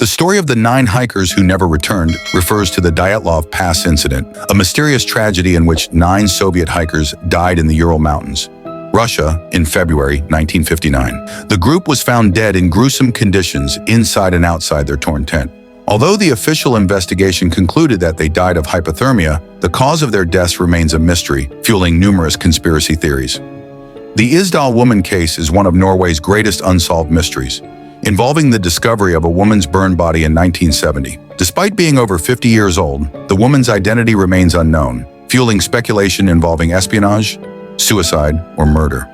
The story of the 9 hikers who never returned refers to the Dyatlov Pass incident, a mysterious tragedy in which 9 Soviet hikers died in the Ural Mountains, Russia, in February 1959. The group was found dead in gruesome conditions inside and outside their torn tent. Although the official investigation concluded that they died of hypothermia, the cause of their deaths remains a mystery, fueling numerous conspiracy theories. The Isdal woman case is one of Norway's greatest unsolved mysteries, involving the discovery of a woman's burned body in 1970. Despite being over 50 years old, the woman's identity remains unknown, fueling speculation involving espionage, suicide, or murder.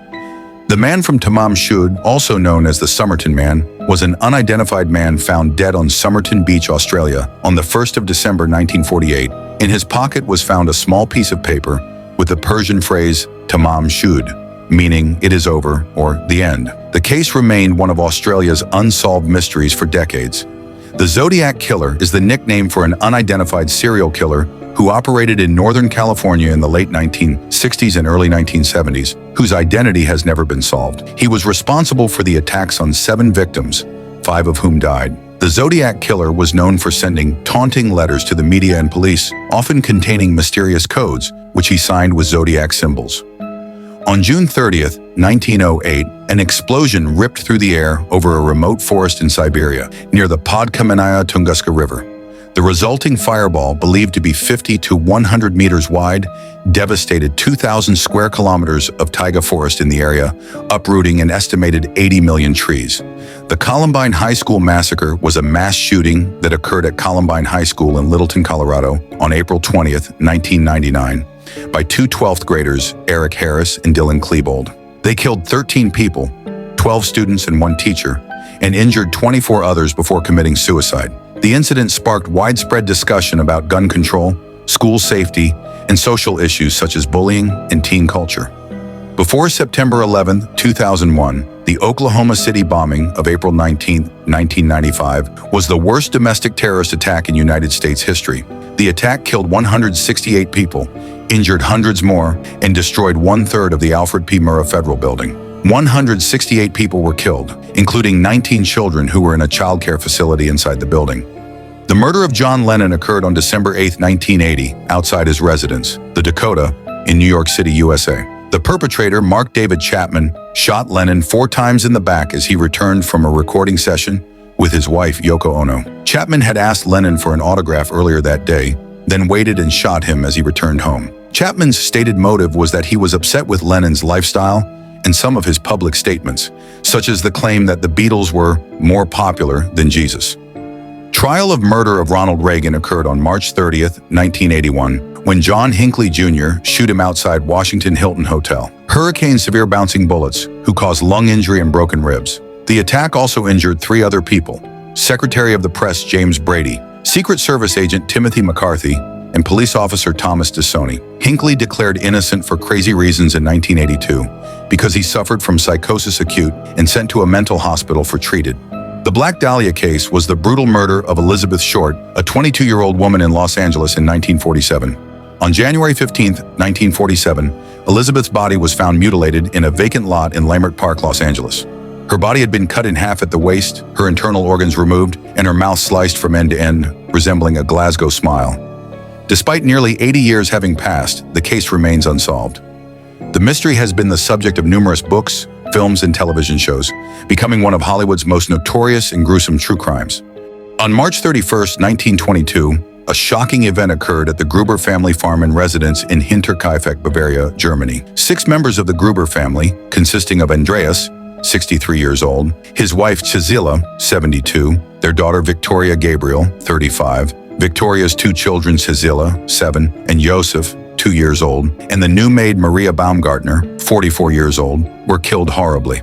The man from Tamam Shud, also known as the Somerton Man, was an unidentified man found dead on Somerton Beach, Australia, on the 1st of December 1948. In his pocket was found a small piece of paper with the Persian phrase Tamam Shud, meaning it is over or the end. The case remained one of Australia's unsolved mysteries for decades. The Zodiac Killer is the nickname for an unidentified serial killer who operated in Northern California in the late 1960s and early 1970s, whose identity has never been solved. He was responsible for the attacks on 7 victims, 5 of whom died. The Zodiac Killer was known for sending taunting letters to the media and police, often containing mysterious codes, which he signed with zodiac symbols. On June 30th, 1908, an explosion ripped through the air over a remote forest in Siberia, near the Podkamennaya Tunguska River. The resulting fireball, believed to be 50 to 100 meters wide, devastated 2,000 square kilometers of taiga forest in the area, uprooting an estimated 80 million trees. The Columbine High School massacre was a mass shooting that occurred at Columbine High School in Littleton, Colorado, on April 20th, 1999, by 2 12th graders, Eric Harris and Dylan Klebold. They killed 13 people, 12 students and 1 teacher, and injured 24 others before committing suicide. The incident sparked widespread discussion about gun control, school safety, and social issues such as bullying and teen culture. Before September 11, 2001, the Oklahoma City bombing of April 19, 1995, was the worst domestic terrorist attack in United States history. The attack killed 168 people, injured hundreds more, and destroyed 1/3 of the Alfred P. Murrah Federal Building. 168 people were killed, including 19 children who were in a child care facility inside the building. The murder of John Lennon occurred on December 8, 1980, outside his residence, the Dakota, in New York City, USA. The perpetrator, Mark David Chapman, shot Lennon 4 times in the back as he returned from a recording session with his wife, Yoko Ono. Chapman had asked Lennon for an autograph earlier that day, then waited and shot him as he returned home. Chapman's stated motive was that he was upset with Lennon's lifestyle and some of his public statements, such as the claim that the Beatles were more popular than Jesus. Trial of murder of Ronald Reagan occurred on March 30th, 1981, when John Hinckley Jr. shot him outside Washington Hilton Hotel. Hurricane-severe bouncing bullets, who caused lung injury and broken ribs. The attack also injured 3 other people: Secretary of the Press James Brady, Secret Service agent Timothy McCarthy, and police officer Thomas DeSoni. Hinckley declared innocent for crazy reasons in 1982 because he suffered from psychosis acute and sent to a mental hospital for treated. The Black Dahlia case was the brutal murder of Elizabeth Short, a 22-year-old woman in Los Angeles in 1947. On January 15, 1947, Elizabeth's body was found mutilated in a vacant lot in Leimert Park, Los Angeles. Her body had been cut in half at the waist, her internal organs removed, and her mouth sliced from end to end, resembling a Glasgow smile. Despite nearly 80 years having passed, the case remains unsolved. The mystery has been the subject of numerous books, films, and television shows, becoming one of Hollywood's most notorious and gruesome true crimes. On March 31, 1922, a shocking event occurred at the Gruber family farm and residence in Hinterkaifeck, Bavaria, Germany. 6 members of the Gruber family, consisting of Andreas, 63 years old, his wife Cecilia, 72, their daughter Victoria Gabriel, 35, Victoria's 2 children, Cecilia, 7, and Joseph, 2 years old, and the new maid Maria Baumgartner, 44 years old, were killed horribly.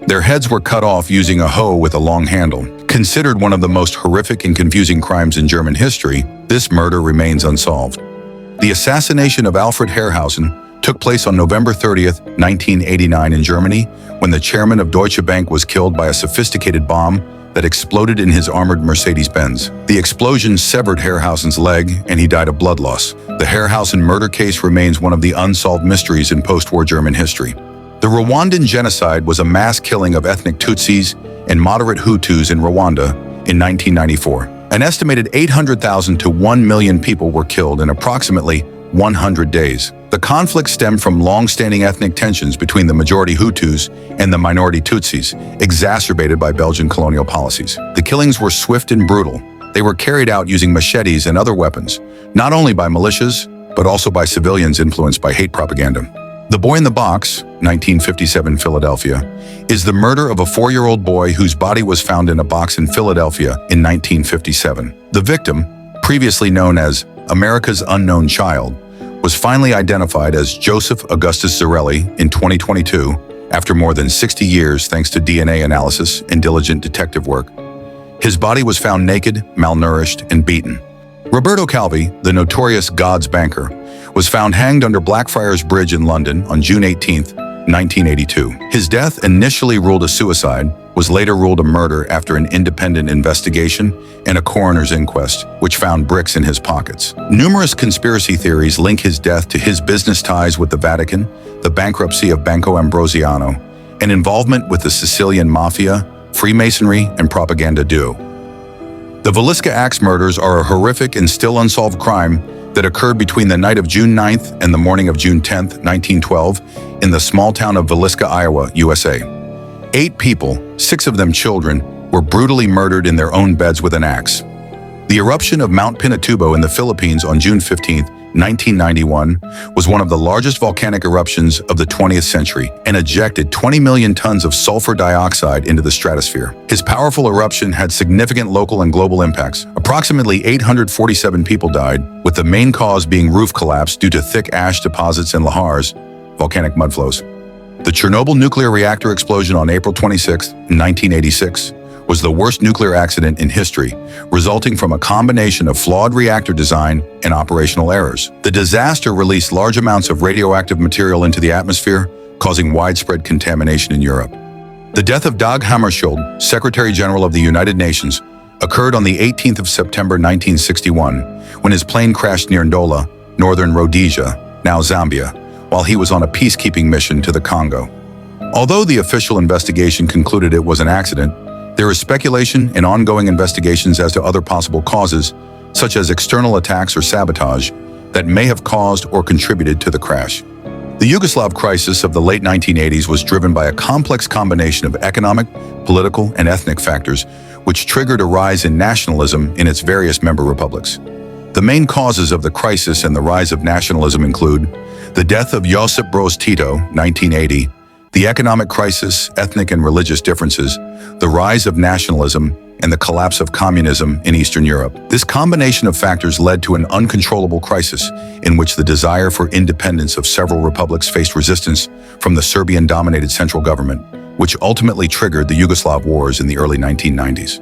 Their heads were cut off using a hoe with a long handle. Considered one of the most horrific and confusing crimes in German history, this murder remains unsolved. The assassination of Alfred Herrhausen took place on November 30th, 1989 in Germany, when the chairman of Deutsche Bank was killed by a sophisticated bomb that exploded in his armored Mercedes-Benz. The explosion severed Herrhausen's leg, and he died of blood loss. The Herrhausen murder case remains one of the unsolved mysteries in post-war German history. The Rwandan genocide was a mass killing of ethnic Tutsis and moderate Hutus in Rwanda in 1994. An estimated 800,000 to 1 million people were killed in approximately 100 days. The conflict stemmed from long-standing ethnic tensions between the majority Hutus and the minority Tutsis, exacerbated by Belgian colonial policies. The killings were swift and brutal. They were carried out using machetes and other weapons, not only by militias, but also by civilians influenced by hate propaganda. The Boy in the Box, 1957 Philadelphia, is the murder of a 4-year-old boy whose body was found in a box in Philadelphia in 1957. The victim, previously known as America's Unknown Child, was finally identified as Joseph Augustus Zarelli in 2022 after more than 60 years thanks to DNA analysis and diligent detective work. His body was found naked, malnourished, and beaten. Roberto Calvi, the notorious God's banker, was found hanged under Blackfriars Bridge in London on June 18, 1982. His death, initially ruled a suicide, was later ruled a murder after an independent investigation and a coroner's inquest, which found bricks in his pockets. Numerous conspiracy theories link his death to his business ties with the Vatican, the bankruptcy of Banco Ambrosiano, and involvement with the Sicilian Mafia, Freemasonry, and propaganda duo. The Villisca Axe murders are a horrific and still unsolved crime that occurred between the night of June 9th and the morning of June 10th, 1912, in the small town of Villisca, Iowa, USA. 8 people, 6 of them children, were brutally murdered in their own beds with an axe. The eruption of Mount Pinatubo in the Philippines on June 15, 1991, was one of the largest volcanic eruptions of the 20th century and ejected 20 million tons of sulfur dioxide into the stratosphere. His powerful eruption had significant local and global impacts. Approximately 847 people died, with the main cause being roof collapse due to thick ash deposits and lahars, volcanic mudflows. The Chernobyl nuclear reactor explosion on April 26, 1986, was the worst nuclear accident in history, resulting from a combination of flawed reactor design and operational errors. The disaster released large amounts of radioactive material into the atmosphere, causing widespread contamination in Europe. The death of Dag Hammarskjöld, Secretary General of the United Nations, occurred on the 18th of September 1961, when his plane crashed near Ndola, northern Rhodesia, now Zambia, while he was on a peacekeeping mission to the Congo. Although the official investigation concluded it was an accident, there is speculation and ongoing investigations as to other possible causes, such as external attacks or sabotage, that may have caused or contributed to the crash. The Yugoslav crisis of the late 1980s was driven by a complex combination of economic, political, and ethnic factors, which triggered a rise in nationalism in its various member republics. The main causes of the crisis and the rise of nationalism include the death of Josip Broz Tito, 1980, the economic crisis, ethnic and religious differences, the rise of nationalism, and the collapse of communism in Eastern Europe. This combination of factors led to an uncontrollable crisis in which the desire for independence of several republics faced resistance from the Serbian-dominated central government, which ultimately triggered the Yugoslav wars in the early 1990s.